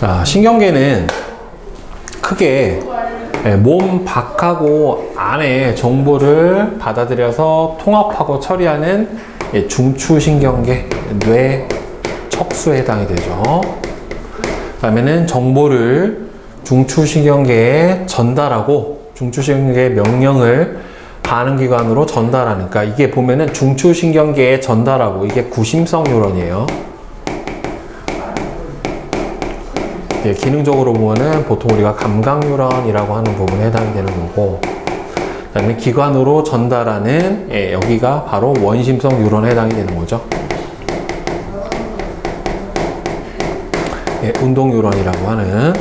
자, 신경계는 크게 몸 밖하고 안에 정보를 받아들여서 통합하고 처리하는 중추신경계, 뇌, 척수에 해당이 되죠. 그 다음에는 정보를 중추신경계에 전달하고 중추신경계의 명령을 반응기관으로 전달하니까 이게 보면은 중추신경계에 전달하고 이게 구심성 뉴런이에요. 예, 기능적으로 보면은 보통 우리가 감각 뉴런이라고 하는 부분에 해당이 되는 거고, 그 다음에 기관으로 전달하는 여기가 바로 원심성 뉴런에 해당이 되는 거죠. 운동 뉴런이라고 하는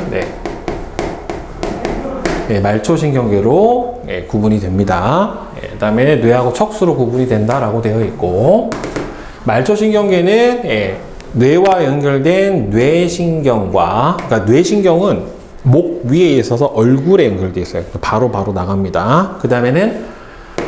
말초신경계로 구분이 됩니다. 그 다음에 뇌하고 척수로 구분이 된다라고 되어 있고, 말초신경계는 뇌와 연결된 뇌신경과, 그러니까 뇌신경은 목 위에 있어서 얼굴에 연결되어 있어요. 바로 나갑니다. 그 다음에는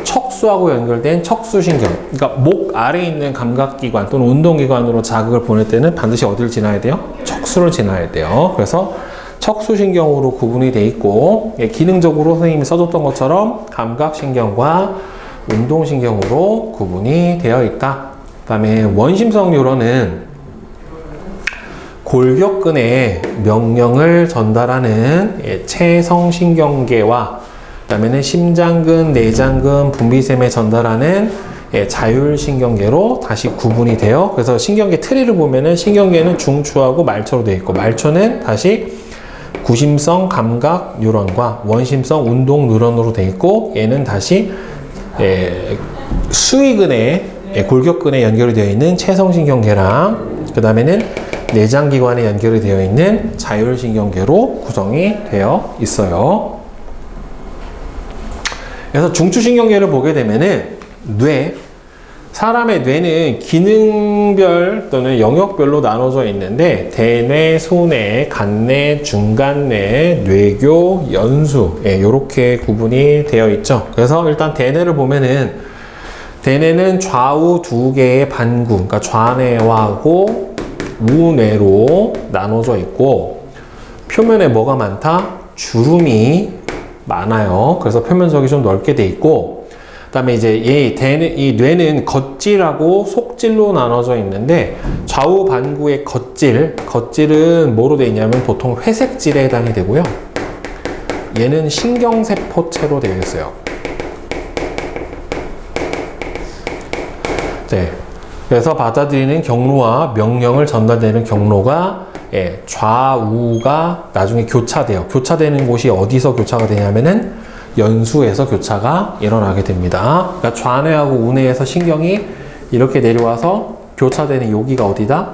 척수하고 연결된 척수신경, 그러니까 목 아래에 있는 감각기관 또는 운동기관으로 자극을 보낼 때는 반드시 어디를 지나야 돼요? 척수를 지나야 돼요. 그래서 척수신경으로 구분이 되어 있고, 기능적으로 선생님이 써줬던 것처럼 감각신경과 운동신경으로 구분이 되어 있다. 그 다음에 원심성 뉴런은 골격근에 명령을 전달하는 체성신경계와 그 다음에는 심장근, 내장근, 분비샘에 전달하는 자율신경계로 다시 구분이 돼요. 그래서 신경계 트리를 보면은 신경계는 중추하고 말초로 되어 있고, 말초는 다시 구심성 감각 뉴런과 원심성 운동 뉴런으로 되어 있고, 얘는 다시 수위근에 골격근에 연결이 되어 있는 체성신경계랑 그 다음에는 내장기관에 연결이 되어 있는 자율신경계로 구성이 되어 있어요. 그래서 중추신경계를 보게 되면은 사람의 뇌는 기능별 또는 영역별로 나눠져 있는데, 대뇌, 소뇌, 간뇌, 중간뇌, 뇌교, 연수, 이렇게 구분이 되어 있죠. 그래서 일단 대뇌를 보면은, 대뇌는 좌우 두 개의 반구, 그러니까 좌뇌하고 우뇌로 나눠져 있고, 표면에 뭐가 많다? 주름이 많아요. 그래서 표면적이 좀 넓게 돼 있고, 그 다음에 이제 이 뇌는 겉질하고 속질로 나눠져 있는데, 좌우 반구의 겉질은 뭐로 되어 있냐면 보통 회색질에 해당이 되고요. 얘는 신경세포체로 되어 있어요. 그래서 받아들이는 경로와 명령을 전달되는 경로가 좌우가 나중에 교차돼요. 교차되는 곳이 어디서 교차가 되냐면은 연수에서 교차가 일어나게 됩니다. 그러니까 좌뇌하고 우뇌에서 신경이 이렇게 내려와서 교차되는 여기가 어디다?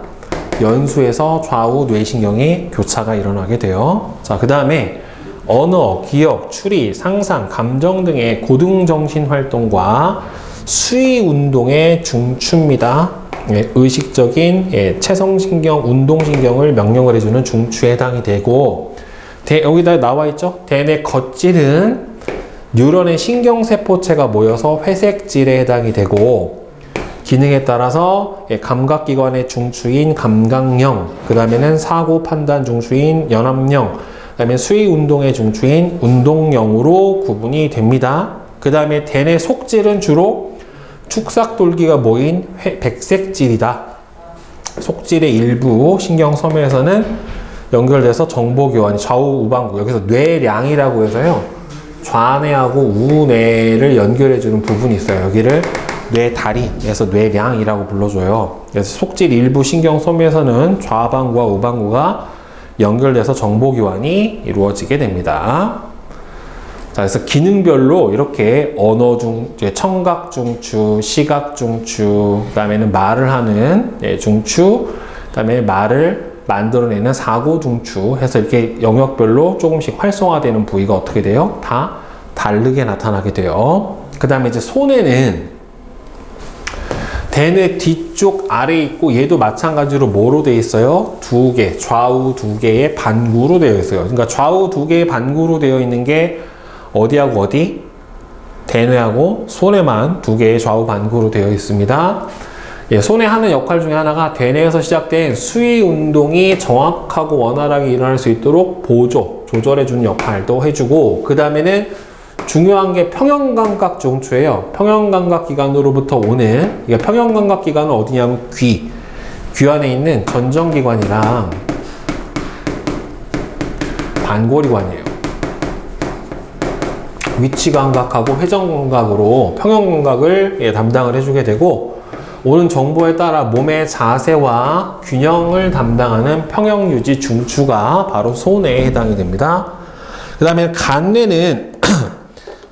연수에서 좌우 뇌신경이 교차가 일어나게 돼요. 자, 그 다음에 언어, 기억, 추리, 상상, 감정 등의 고등정신 활동과 수위 운동의 중추입니다. 의식적인 체성신경, 운동신경을 명령을 해주는 중추에 해당이 되고, 여기다 나와 있죠? 대뇌 겉질은 뉴런의 신경세포체가 모여서 회색질에 해당이 되고, 기능에 따라서 감각기관의 중추인 감각령, 그 다음에는 사고 판단 중추인 연합령, 그 다음에 수위 운동의 중추인 운동령으로 구분이 됩니다. 그 다음에 대뇌 속질은 주로 축삭돌기가 모인 백색질이다. 속질의 일부 신경섬유에서는 연결돼서 정보교환이 좌우 우방구, 여기서 뇌량이라고 해서요, 좌뇌하고 우뇌를 연결해주는 부분이 있어요. 여기를 뇌다리에서 뇌량이라고 불러줘요. 그래서 속질 일부 신경섬유에서는 좌방구와 우방구가 연결돼서 정보교환이 이루어지게 됩니다. 자, 그래서 기능별로 이렇게 청각중추, 시각중추, 그 다음에는 말을 하는 중추, 그 다음에 말을 만들어내는 사고중추 해서 이렇게 영역별로 조금씩 활성화되는 부위가 어떻게 돼요? 다 다르게 나타나게 돼요. 그 다음에 이제 소뇌는 대뇌 뒤쪽 아래에 있고, 얘도 마찬가지로 뭐로 되어 있어요? 두 개, 좌우 두 개의 반구로 되어 있어요. 그러니까 좌우 두 개의 반구로 되어 있는 게 어디하고 어디? 대뇌하고 소뇌만 두 개의 좌우 반구로 되어 있습니다. 예, 손에 하는 역할 중에 하나가 대뇌에서 시작된 수위 운동이 정확하고 원활하게 일어날 수 있도록 보조, 조절해주는 역할도 해주고, 그 다음에는 중요한 게 평형감각 중추예요. 평형감각 기관으로부터 오는, 이게 평형감각 기관은 어디냐면 귀 안에 있는 전정기관이랑 반골이관이에요. 위치감각하고 회전감각으로 평형감각을 담당을 해주게 되고, 오는 정보에 따라 몸의 자세와 균형을 담당하는 평형유지 중추가 바로 소뇌에 해당이 됩니다. 그 다음에 간뇌는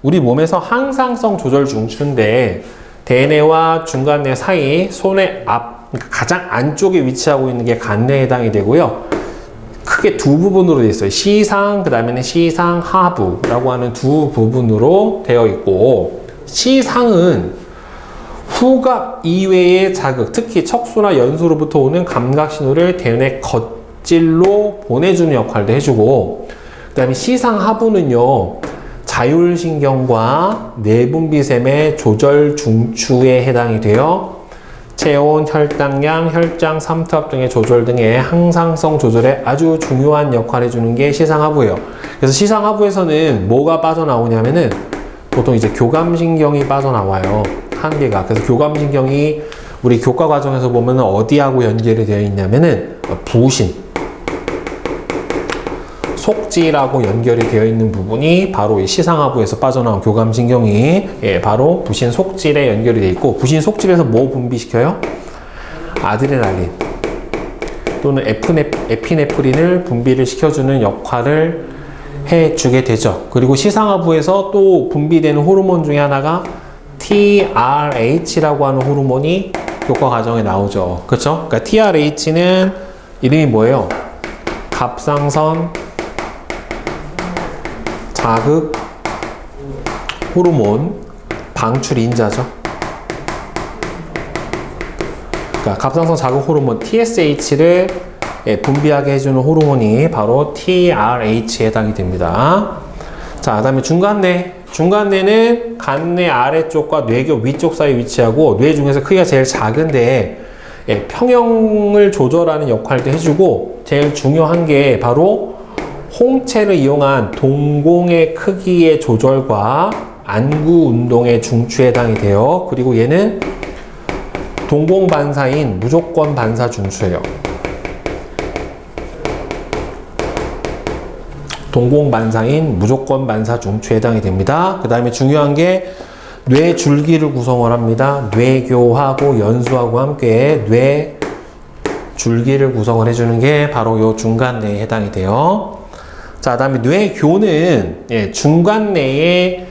우리 몸에서 항상성 조절 중추인데, 대뇌와 중간뇌 사이 소뇌 앞, 그러니까 가장 안쪽에 위치하고 있는 게 간뇌에 해당이 되고요. 크게 두 부분으로 되어 있어요. 시상, 그 다음에는 시상 하부라고 하는 두 부분으로 되어 있고, 시상은 후각 이외의 자극, 특히 척수나 연수로부터 오는 감각 신호를 대뇌 겉질로 보내주는 역할도 해주고, 그 다음에 시상 하부는요, 자율신경과 내분비샘의 조절 중추에 해당이 되어 체온, 혈당량, 혈장, 삼투압 등의 조절 등의 항상성 조절에 아주 중요한 역할을 해주는 게 시상하부예요. 그래서 시상하부에서는 뭐가 빠져나오냐면은 보통 이제 교감신경이 빠져나와요. 한 개가. 그래서 교감신경이 우리 교과 과정에서 보면 어디하고 연결이 되어 있냐면은 부신, 속지라고 연결이 되어 있는 부분이 바로 이 시상하부에서 빠져나온 교감신경이 바로 부신 속질에 연결이 되어 있고, 부신 속질에서 뭐 분비시켜요? 아드레날린 또는 에피네프린을 분비를 시켜주는 역할을 해주게 되죠. 그리고 시상하부에서 또 분비되는 호르몬 중에 하나가 TRH라고 하는 호르몬이 교과 과정에 나오죠. 그렇죠? 그러니까 TRH는 이름이 뭐예요? 갑상선 자극 호르몬 방출 인자죠. 그러니까 갑상선 자극 호르몬 TSH를 분비하게 해주는 호르몬이 바로 TRH에 해당이 됩니다. 자, 그 다음에 중간뇌. 중간뇌는 간뇌 아래쪽과 뇌교 위쪽 사이에 위치하고, 뇌 중에서 크기가 제일 작은데 평형을 조절하는 역할도 해주고, 제일 중요한 게 바로 홍채를 이용한 동공의 크기의 조절과 안구 운동의 중추에 해당이 돼요. 그리고 얘는 동공 반사인 무조건 반사 중추예요. 동공 반사인 무조건 반사 중추에 해당이 됩니다. 그 다음에 중요한 게 뇌줄기를 구성을 합니다. 뇌교하고 연수하고 함께 뇌줄기를 구성을 해주는 게 바로 요 중간뇌에 해당이 돼요. 자, 그 다음에 뇌교는 중간뇌의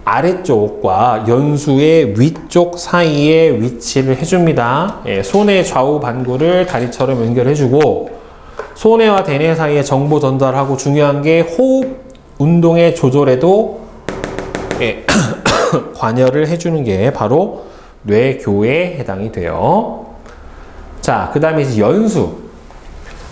아래쪽과 연수의 위쪽 사이에 위치를 해줍니다. 손의 좌우 반구를 다리처럼 연결해주고, 소뇌와 대뇌 사이에 정보 전달하고, 중요한 게 호흡 운동의 조절에도 관여를 해주는 게 바로 뇌교에 해당이 돼요. 자, 그 다음에 이제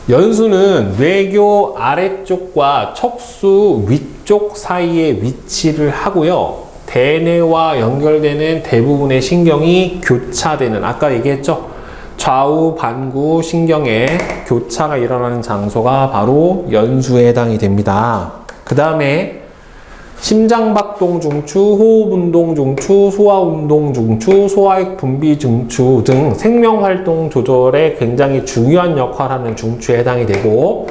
연수는 뇌교 아래쪽과 척수 위쪽 사이에 위치를 하고요. 대뇌와 연결되는 대부분의 신경이 교차되는, 아까 얘기했죠? 좌우 반구 신경의 교차가 일어나는 장소가 바로 연수에 해당이 됩니다. 그 다음에 심장박동 중추, 호흡운동 중추, 소화운동 중추, 소화액 분비 중추 등 생명활동 조절에 굉장히 중요한 역할을 하는 중추에 해당이 되고,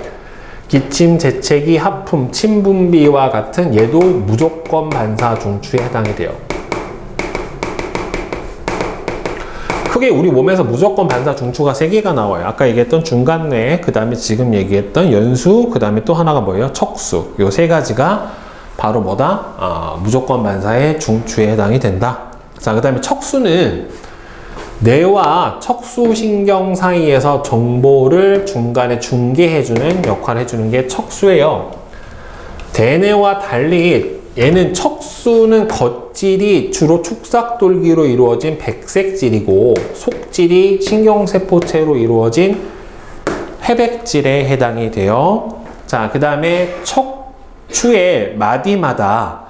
기침, 재채기, 하품, 침 분비와 같은 얘도 무조건 반사 중추에 해당이 돼요. 크게 우리 몸에서 무조건 반사 중추가 3개가 나와요. 아까 얘기했던 중간뇌, 그 다음에 지금 얘기했던 연수, 그 다음에 또 하나가 뭐예요? 척수. 요 3가지가 바로 뭐다? 무조건 반사의 중추에 해당이 된다. 자, 그 다음에 척수는 뇌와 척수신경 사이에서 정보를 중간에 중계해주는 역할을 해주는 게 척수예요. 대뇌와 달리 얘는 척수는 겉질이 주로 축삭돌기로 이루어진 백색질이고, 속질이 신경세포체로 이루어진 회백질에 해당이 돼요. 자, 그 다음에 척추의 마디마다,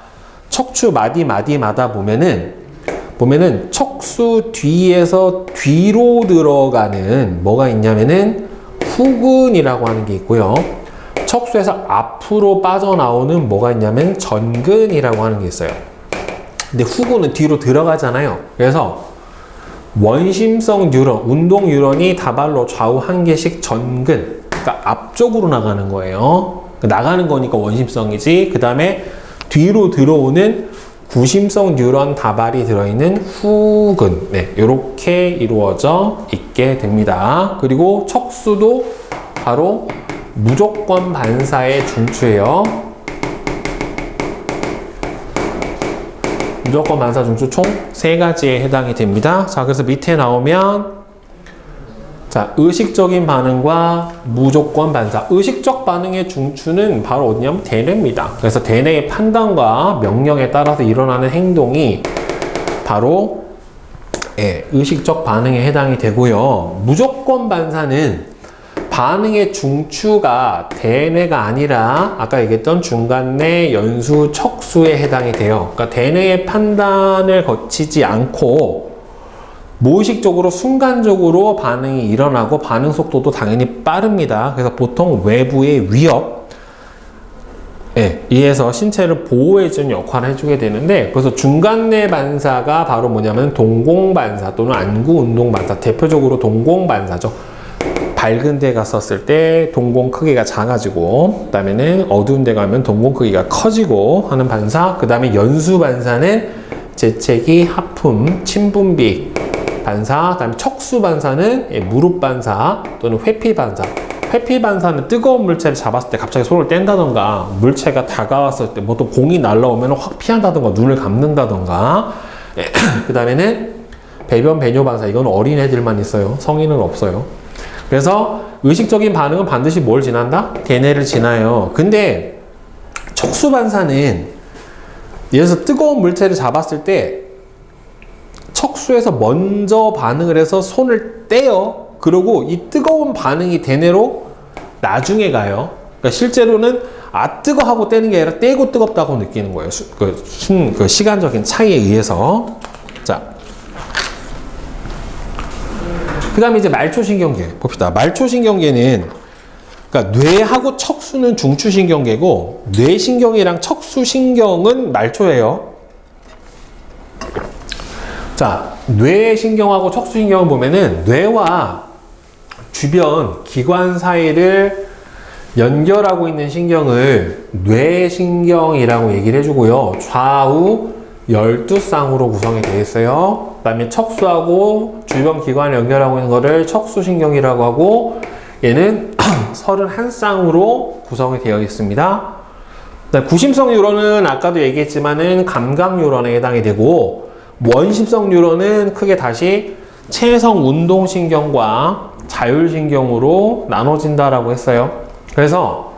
척추 마디마다 보면은 보면은 척수 뒤에서 뒤로 들어가는 뭐가 있냐면은 후근이라고 하는 게 있고요. 척수에서 앞으로 빠져나오는 뭐가 있냐면 전근이라고 하는 게 있어요. 근데 후근은 뒤로 들어가잖아요. 그래서 원심성 뉴런, 운동 뉴런이 다발로 좌우 한 개씩 전근, 그러니까 앞쪽으로 나가는 거예요. 나가는 거니까 원심성이지. 그 다음에 뒤로 들어오는 구심성 뉴런 다발이 들어있는 후근, 네, 이렇게 이루어져 있게 됩니다. 그리고 척수도 바로 무조건 반사의 중추예요. 무조건 반사 중추 총 3가지에 해당이 됩니다. 자, 그래서 밑에 나오면 자, 의식적인 반응과 무조건 반사. 의식적 반응의 중추는 바로 어디냐면 대뇌입니다. 그래서 대뇌의 판단과 명령에 따라서 일어나는 행동이 바로 의식적 반응에 해당이 되고요. 무조건 반사는 반응의 중추가 대뇌가 아니라 아까 얘기했던 중간뇌, 연수, 척수에 해당이 돼요. 그러니까 대뇌의 판단을 거치지 않고 무의식적으로 순간적으로 반응이 일어나고 반응 속도도 당연히 빠릅니다. 그래서 보통 외부의 위협 의해서 신체를 보호해주는 역할을 해주게 되는데, 그래서 중간뇌 반사가 바로 뭐냐면 동공반사 또는 안구운동반사, 대표적으로 동공반사죠. 밝은 데 갔었을 때 동공 크기가 작아지고, 그 다음에는 어두운 데 가면 동공 크기가 커지고 하는 반사. 그 다음에 연수 반사는 재채기, 하품, 침분비 반사. 그 다음에 척수 반사는 무릎 반사 또는 회피 반사. 회피 반사는 뜨거운 물체를 잡았을 때 갑자기 손을 뗀다던가, 물체가 다가왔을 때 뭐 또 공이 날라오면 확 피한다던가, 눈을 감는다던가. 그 다음에는 배변 배뇨 반사. 이건 어린 애들만 있어요. 성인은 없어요. 그래서 의식적인 반응은 반드시 뭘 지난다? 대뇌를 지나요. 근데 척수 반사는 예를 들어서 뜨거운 물체를 잡았을 때 척수에서 먼저 반응을 해서 손을 떼요. 그리고 이 뜨거운 반응이 대뇌로 나중에 가요. 그러니까 실제로는 뜨거 하고 떼는 게 아니라 떼고 뜨겁다고 느끼는 거예요. 그 시간적인 차이에 의해서. 자, 그 다음에 이제 말초신경계 봅시다. 말초신경계는 그러니까 뇌하고 척수는 중추신경계고, 뇌신경이랑 척수신경은 말초예요. 자, 뇌신경하고 척수신경을 보면은 뇌와 주변 기관 사이를 연결하고 있는 신경을 뇌신경이라고 얘기를 해주고요. 좌우 12쌍으로 구성이 되어 있어요. 그 다음에 척수하고 주변 기관을 연결하고 있는 거를 척수신경이라고 하고, 얘는 31쌍으로 구성이 되어 있습니다. 구심성 뉴런은 아까도 얘기했지만은 감각 뉴런에 해당이 되고, 원심성 뉴런은 크게 다시 체성 운동신경과 자율신경으로 나눠진다라고 했어요. 그래서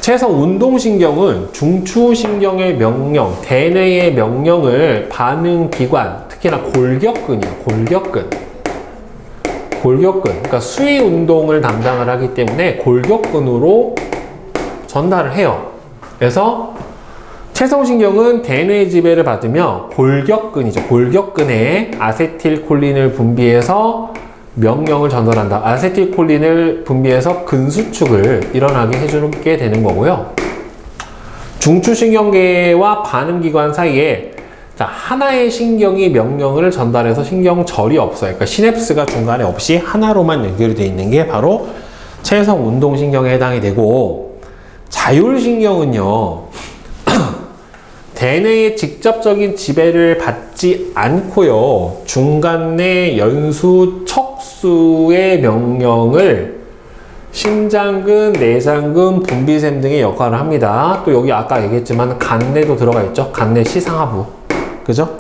체성 운동신경은 중추신경의 명령, 대뇌의 명령을 반응기관, 특히나 골격근이에요. 골격근. 그러니까 수위 운동을 담당을 하기 때문에 골격근으로 전달을 해요. 그래서 체성신경은 대뇌 지배를 받으며 골격근이죠. 골격근에 아세틸콜린을 분비해서 명령을 전달한다. 아세틸콜린을 분비해서 근수축을 일어나게 해주게 되는 거고요. 중추신경계와 반응기관 사이에 하나의 신경이 명령을 전달해서 신경절이 없어요. 그러니까 시냅스가 중간에 없이 하나로만 연결이 되어 있는 게 바로 체성 운동신경에 해당이 되고, 자율신경은요 대뇌의 직접적인 지배를 받지 않고요, 중간뇌, 연수, 척수의 명령을 심장근, 내장근, 분비샘 등의 역할을 합니다. 또 여기 아까 얘기했지만 간뇌도 들어가 있죠. 간뇌 시상하부. 그죠?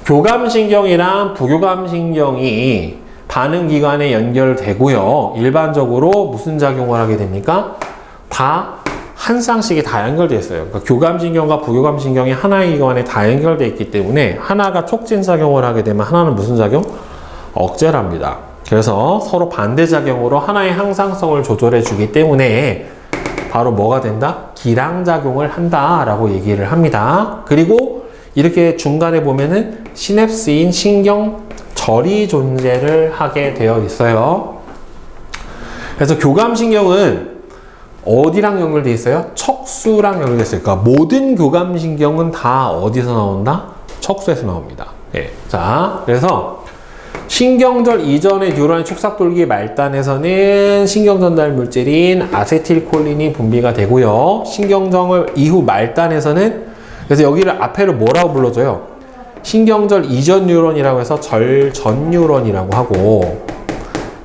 교감신경이랑 부교감신경이 반응기관에 연결되고요. 일반적으로 무슨 작용을 하게 됩니까? 다 한 쌍씩이 다 연결되어 있어요. 그러니까 교감신경과 부교감신경이 하나의 기관에 다 연결되어 있기 때문에 하나가 촉진작용을 하게 되면 하나는 무슨 작용? 억제를 합니다. 그래서 서로 반대작용으로 하나의 항상성을 조절해 주기 때문에 바로 뭐가 된다? 기량작용을 한다라고 얘기를 합니다. 그리고 이렇게 중간에 보면은 시냅스인 신경절이 존재를 하게 되어 있어요. 그래서 교감신경은 어디랑 연결되어 있어요? 척수랑 연결되어 있어요. 그러니까 모든 교감신경은 다 어디서 나온다? 척수에서 나옵니다. 예. 자, 그래서 신경절 이전의 뉴런의 축삭돌기 말단에서는 신경전달 물질인 아세틸콜린이 분비가 되고요. 신경절 이후 말단에서는, 그래서 여기를 앞에를 뭐라고 불러줘요? 신경절 이전 뉴런이라고 해서 절전 뉴런이라고 하고,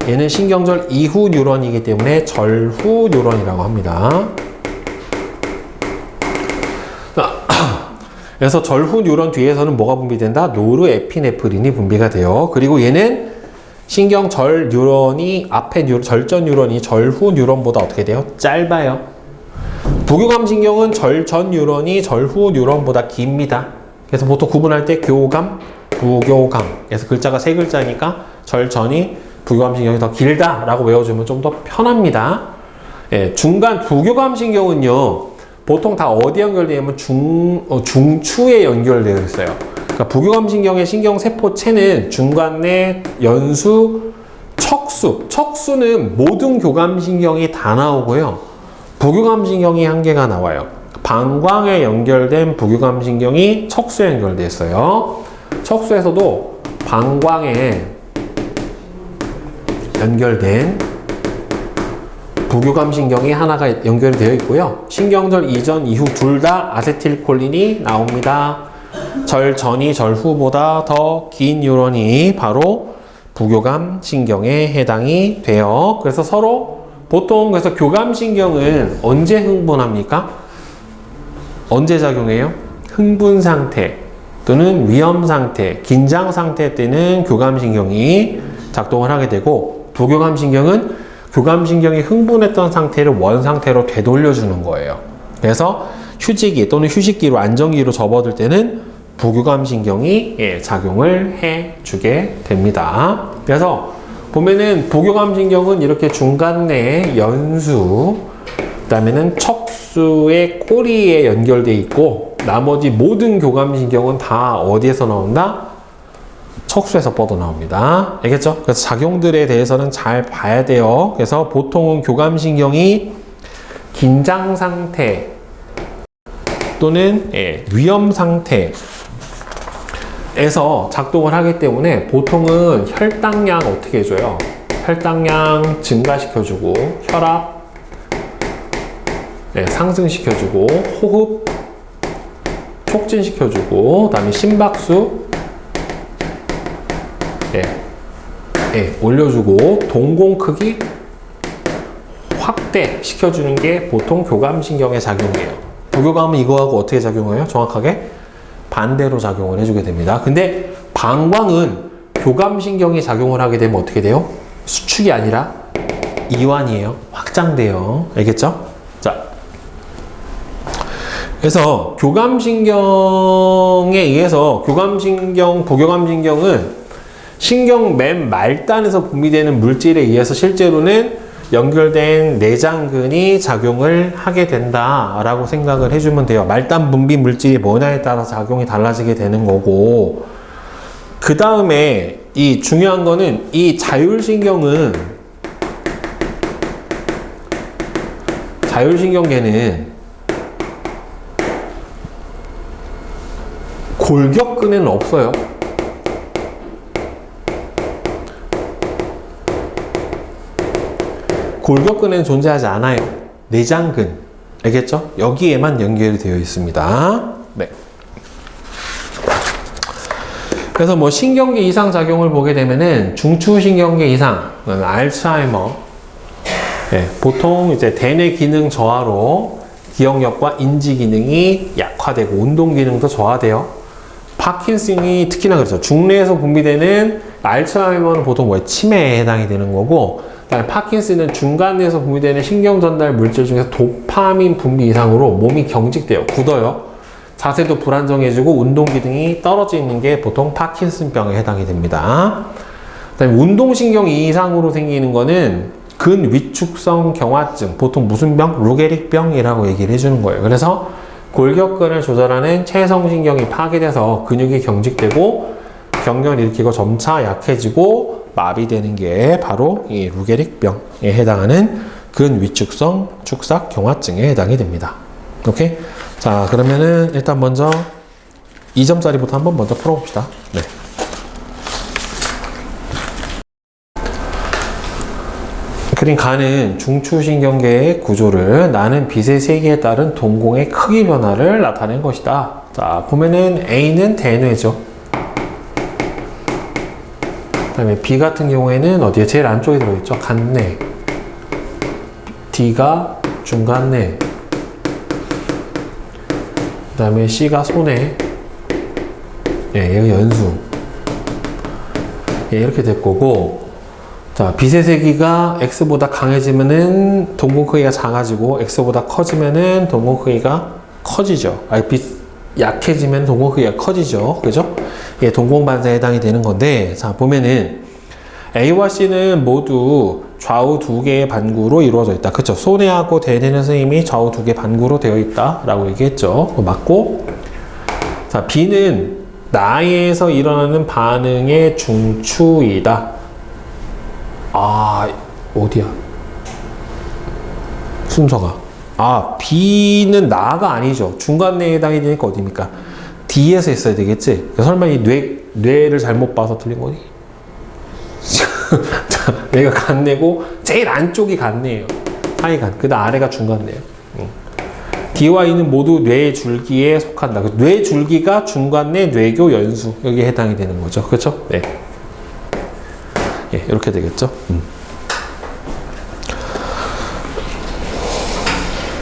얘는 신경절 이후 뉴런이기 때문에 절후 뉴런이라고 합니다. 그래서 절후 뉴런 뒤에서는 뭐가 분비된다? 노르에피네프린이 분비가 돼요. 그리고 얘는 신경절 뉴런이 앞에 절전 뉴런이 절후 뉴런보다 어떻게 돼요? 짧아요. 부교감신경은 절전 뉴런이 절후 뉴런보다 깁니다. 그래서 보통 구분할 때 교감, 부교감. 그래서 글자가 세 글자니까 절전이 부교감신경이 더 길다라고 외워주면 좀 더 편합니다. 예, 중간 부교감신경은요, 보통 다 어디 연결되냐면 중추에 연결되어 있어요. 그러니까 부교감신경의 신경세포체는 중간내, 연수, 척수. 척수는 모든 교감신경이 다 나오고요. 부교감신경이 한 개가 나와요. 방광에 연결된 부교감신경이 척수에 연결되어 있어요. 척수에서도 방광에 연결된 부교감신경이 하나가 연결이 되어 있고요. 신경절 이전 이후 둘 다 아세틸콜린이 나옵니다. 절전이 절후보다 더 긴 뉴런이 바로 부교감신경에 해당이 돼요. 그래서 서로 보통 그래서 교감신경은 언제 흥분합니까? 언제 작용해요? 흥분 상태 또는 위험 상태, 긴장 상태 때는 교감신경이 작동을 하게 되고, 부교감신경은 교감신경이 흥분했던 상태를 원상태로 되돌려주는 거예요. 그래서 휴지기 또는 휴식기로 안정기로 접어들 때는 부교감신경이 작용을 해주게 됩니다. 그래서 보면은 부교감신경은 이렇게 중간내 연수, 그 다음에는 척수의 꼬리에 연결되어 있고, 나머지 모든 교감신경은 다 어디에서 나온다? 척수에서 뻗어나옵니다. 알겠죠? 그래서 작용들에 대해서는 잘 봐야 돼요. 그래서 보통은 교감신경이 긴장 상태 또는 위험 상태에서 작동을 하기 때문에 보통은 혈당량 어떻게 해줘요? 혈당량 증가시켜주고, 혈압 상승시켜주고, 호흡 촉진시켜주고, 그 다음에 심박수 올려주고, 동공 크기 확대 시켜주는 게 보통 교감신경의 작용이에요. 부교감은 이거하고 어떻게 작용해요? 정확하게 반대로 작용을 해주게 됩니다. 근데 방광은 교감신경이 작용을 하게 되면 어떻게 돼요? 수축이 아니라 이완이에요. 확장돼요. 알겠죠? 자, 그래서 교감신경에 의해서 교감신경, 부교감신경은 신경 맨 말단에서 분비되는 물질에 의해서 실제로는 연결된 내장근이 작용을 하게 된다라고 생각을 해주면 돼요. 말단 분비 물질이 뭐냐에 따라서 작용이 달라지게 되는 거고, 그 다음에 이 중요한 거는 이 자율신경계는 골격근에는 없어요. 골격근에는 존재하지 않아요. 내장근. 알겠죠? 여기에만 연결이 되어 있습니다. 네. 그래서 뭐 신경계 이상 작용을 보게 되면은 중추신경계 이상, 알츠하이머. 보통 이제 대뇌 기능 저하로 기억력과 인지 기능이 약화되고 운동 기능도 저하돼요. 파킨슨이 특히나 그렇죠. 중뇌에서 분비되는 알츠하이머는 보통 뭐예요? 치매에 해당이 되는 거고, 파킨슨은 중간에서 분비되는 신경전달 물질 중에서 도파민 분비 이상으로 몸이 경직돼요. 굳어요. 자세도 불안정해지고 운동 기능이 떨어지는 게 보통 파킨슨병에 해당이 됩니다. 그다음에 운동신경 이상으로 생기는 거는 근위축성 경화증, 보통 무슨 병? 루게릭병이라고 얘기를 해주는 거예요. 그래서 골격근을 조절하는 체성신경이 파괴돼서 근육이 경직되고 경련을 일으키고 점차 약해지고 마비되는 게 바로 이 루게릭병에 해당하는 근위축성 축삭 경화증에 해당이 됩니다. 오케이? 자, 그러면은 일단 먼저 2점짜리부터 한번 먼저 풀어봅시다. 네. 그린 간은 중추신경계의 구조를 나는 빛의 세기에 따른 동공의 크기 변화를 나타낸 것이다. 자, 보면은 A는 대뇌죠. 그 다음에 B 같은 경우에는 어디에 제일 안쪽에 들어있죠? 간뇌. D가 중간뇌. 그 다음에 C가 소뇌. 예, 얘가 연수. 예, 이렇게 될 거고, 자, 빛의 세기가 X보다 강해지면은 동공 크기가 작아지고, X보다 커지면은 동공 크기가 커지죠. 아니, 약해지면 동공 크기가 커지죠. 그죠? 예, 동공 반사에 해당이 되는 건데, 자, 보면은 A와 C는 모두 좌우 두 개의 반구로 이루어져 있다. 그쵸? 소뇌하고 대뇌는 선생님이 좌우 두 개 반구로 되어 있다. 라고 얘기했죠. 그거 맞고, 자, B는 나에서 일어나는 반응의 중추이다. 아, 어디야? 순서가. 아, B는 나가 아니죠. 중간뇌에 해당이 되니까 어디입니까? D에서 했어야 되겠지? 설마 이 뇌를 잘못 봐서 틀린 거니? 자, 얘가 간뇌고, 제일 안쪽이 간뇌예요. 하이간. 그 다음 아래가 중간뇌예요. D와 E는 모두 뇌 줄기에 속한다. 뇌 줄기가 중간뇌, 뇌교, 연수. 여기에 해당이 되는 거죠. 그렇죠? 네. 예, 이렇게 되겠죠.